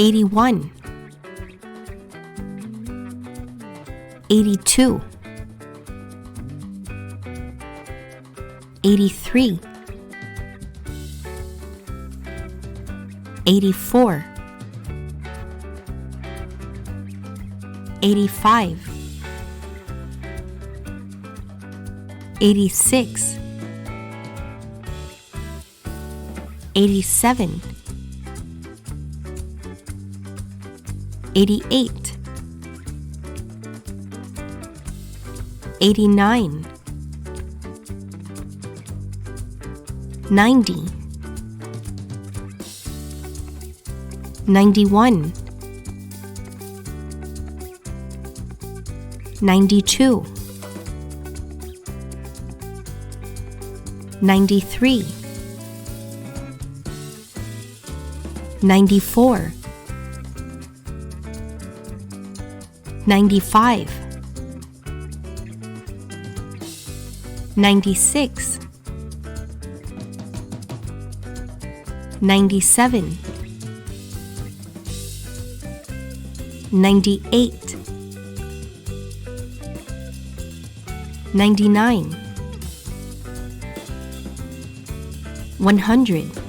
81, 82, 83, 84, 85, 86, 87, 88, 89, 90, 91, 92, 93, 94, 95, 96, 97, 98, 99, 100.